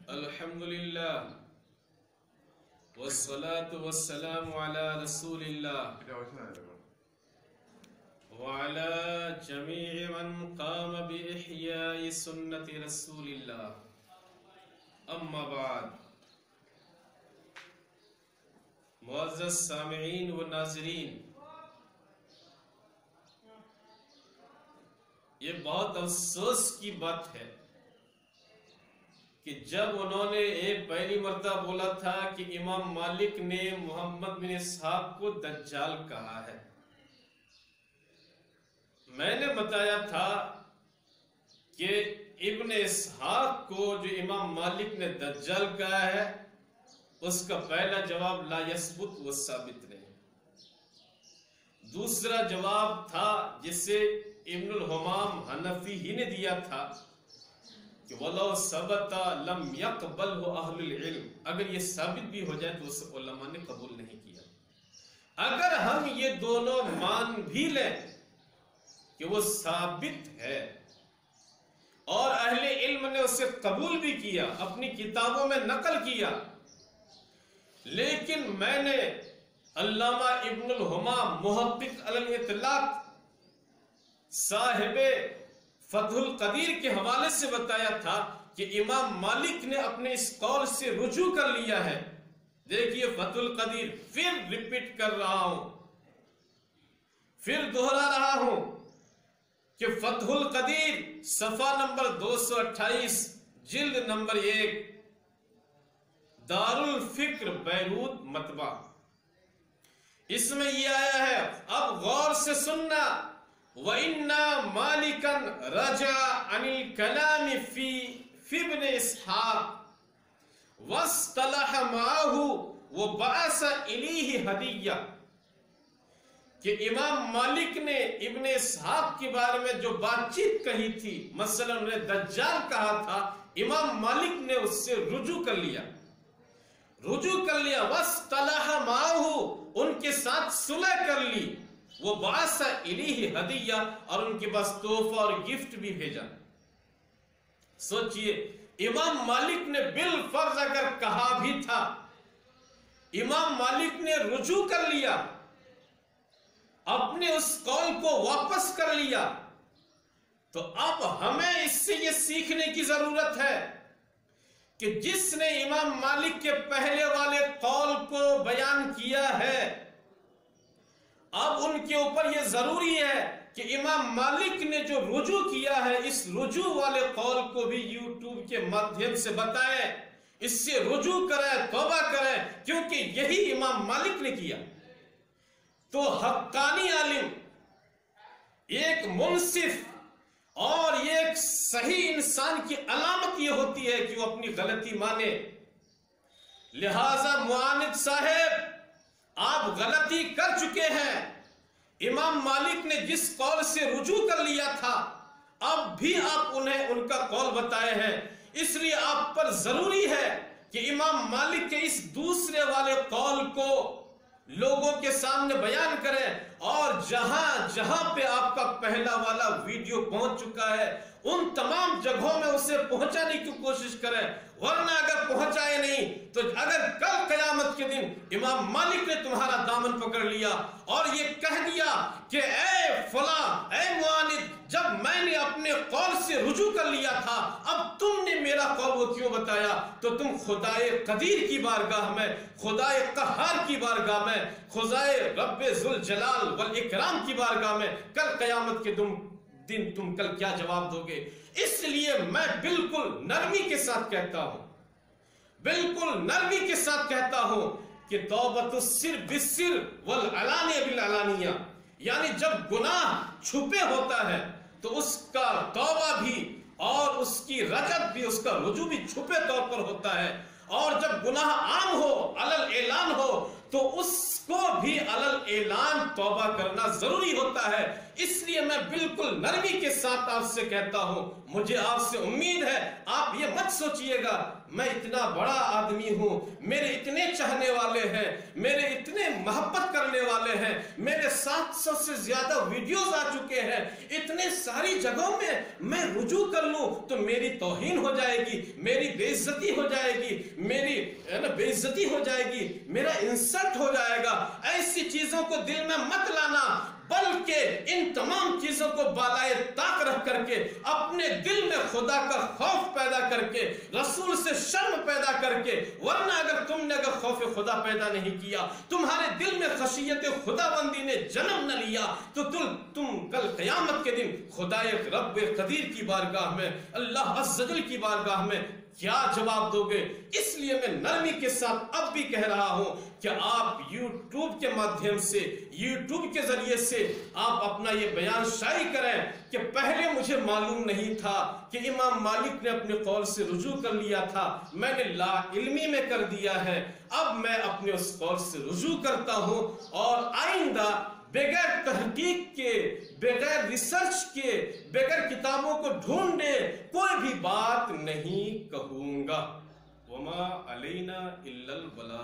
الحمدللہ والصلاة والسلام على رسول اللہ وعلى جميع من قام بإحياء سنة رسول اللہ اما بعد معزز سامعین و ناظرین، یہ بہت افسوس کی بات ہے کہ جب انہوں نے پہلی مرتبہ بولا تھا کہ امام مالک نے محمد بن اسحاق کو دجال کہا ہے، میں نے بتایا تھا کہ ابن اسحاق کو جو امام مالک نے دجال کہا ہے اس کا پہلا جواب لا یثبت، وہ ثابت نہیں۔ دوسرا جواب تھا جسے ابن الحمام حنفی ہی نے دیا تھا کہ وَلَوْ ثَبَتَ لَمْ يَقْبَلْهُ أَهْلُ الْعِلْمِ، اگر یہ ثابت بھی ہو جائے تو اسے علماء نے قبول نہیں کیا۔ اگر ہم یہ دونوں مان بھی لیں کہ وہ ثابت ہے اور اہل علم نے اسے قبول بھی کیا، اپنی کتابوں میں نقل کیا، لیکن میں نے علامہ ابن الحمام محقق علی الاطلاق صاحب فتح القدیر کے حوالے سے بتایا تھا کہ امام مالک نے اپنے اس قول سے رجوع کر لیا ہے۔ دیکھیے فتح القدیر، پھر ریپیٹ کر رہا ہوں، پھر دہرا رہا ہوں کہ فتح القدیر صفحہ نمبر 228 جلد نمبر 1 دار الفکر بیروت مطبع، اس میں یہ آیا ہے، اب غور سے سننا، وَإِنَّا مَالِكًا رَجَعَ عَنِ الْكَلَامِ فِي ابْنِ إِسْحَاقَ وَاسْتَلَحَ مَعَهُ وَبَعَثَ إِلَيْهِ هَدِيَّةً، کہ امام مالک نے ابن اسحاق کے بارے میں جو بات چیت کہی تھی، مثلا انہوں نے دجال کہا تھا، امام مالک نے اس سے رجوع کر لیا، وَاسْتَلَحَ مَعَهُ، ان کے ساتھ صلح کر لی، وہ بَعَثَ إِلَيْهِ هَدِيَّةً، اور ان کے پاس تحفہ اور گفٹ بھی بھیجا۔ سوچئے امام مالک نے بالفرض اگر کہا بھی تھا، امام مالک نے رجوع کر لیا، اپنے اس قول کو واپس کر لیا، تو اب ہمیں اس سے یہ سیکھنے کی ضرورت ہے کہ جس نے امام مالک کے پہلے والے قول کو بیان کیا ہے، اب ان کے اوپر یہ ضروری ہے کہ امام مالک نے جو رجوع کیا ہے اس رجوع والے قول کو بھی یوٹیوب کے مادھیم سے بتائیں، اس سے رجوع کریں، توبہ کریں، کیونکہ یہی امام مالک نے کیا۔ تو حقانی عالم، ایک منصف اور ایک صحیح انسان کی علامت یہ ہوتی ہے کہ وہ اپنی غلطی مانے۔ لہذا معاند صاحب، آپ غلطی کر چکے ہیں، امام مالک نے جس قول سے رجوع کر لیا تھا اب بھی آپ انہیں ان کا قول بتائے ہیں، اس لیے آپ پر ضروری ہے کہ امام مالک کے اس دوسرے والے قول کو لوگوں کے سامنے بیان کریں، اور جہاں جہاں پہ آپ کا پہلا والا ویڈیو پہنچ چکا ہے ان تمام جگہوں میں اسے پہنچانے کی کوشش کریں، ورنہ اگر پہنچائے نہیں تو اگر کل قیامت کے دن امام مالک نے تمہارا دامن پکڑ لیا اور یہ کہہ دیا کہ اے فلاں، اے معاند، جب میں نے اپنے قول سے رجوع کر لیا تھا اب تم نے میرا قول وہ کیوں بتایا، تو تم خدائے قدیر کی بارگاہ میں، خدائے قہار کی بارگاہ میں، خدائے رب ذوالجلال والاکرام کی بارگاہ میں کل قیامت کے دن تم کل کیا جواب دو گے۔ اس لیے میں بالکل نرمی کے ساتھ کہتا ہوں، بالکل نرمی کے ساتھ کہتا ہوں کہ توبۃ السر بالسر والعلانیہ بالعلانیہ، یعنی جب گناہ چھپے ہوتا ہے تو اس کا توبہ بھی اور اس کی رجعت بھی، اس کا رجوع بھی چھپے طور پر ہوتا ہے، اور جب گناہ عام ہو، علل اعلان ہو، تو اس کو بھی علل اعلان توبہ کرنا ضروری ہوتا ہے۔ اس لیے میں بالکل نرمی کے ساتھ آپ سے کہتا ہوں، مجھے آپ سے امید ہے، آپ یہ مت سوچئے گا میں اتنا بڑا آدمی ہوں، میرے اتنے چاہنے والے ہیں، میرے اتنے محبت کرنے والے ہیں. میرے 700 سے زیادہ ویڈیوز آ چکے ہیں. اتنے ساری جگہوں میں میں رجوع کر لوں تو میری توہین ہو جائے گی, میری بے عزتی ہو جائے گی, میری بے عزتی ہو جائے گی, میرا انسلٹ ہو جائے گا. ایسی چیزوں کو دل میں مت لانا, بلکہ ان تمام چیزوں کو بالائے طاق رکھ کر کے اپنے دل میں خدا کا خوف پیدا کر کے, رسول سے شرم پیدا کر کے, ورنہ اگر تم نے اگر خوف خدا پیدا نہیں کیا, تمہارے دل میں خشیت خدا بندی نے جنم نہ لیا, تو تم کل قیامت کے دن خدا رب قدیر کی بارگاہ میں, اللہ عز و جل کی بارگاہ میں کیا جواب دو گے؟ اس لیے میں نرمی کے ساتھ اب بھی کہہ رہا ہوں کہ آپ یوٹیوب کے مادھیم سے, یوٹیوب کے ذریعے سے آپ اپنا یہ بیان شائع کریں کہ پہلے مجھے معلوم نہیں تھا کہ امام مالک نے اپنے قول سے رجوع کر لیا تھا, میں نے لا علمی میں کر دیا ہے, اب میں اپنے اس قول سے رجوع کرتا ہوں اور آئندہ بغیر تحقیق کے, بغیر ریسرچ کے, بغیر کتابوں کو ڈھونڈے کوئی بھی بات نہیں کہوں گا. وما علینا الا البلاغ.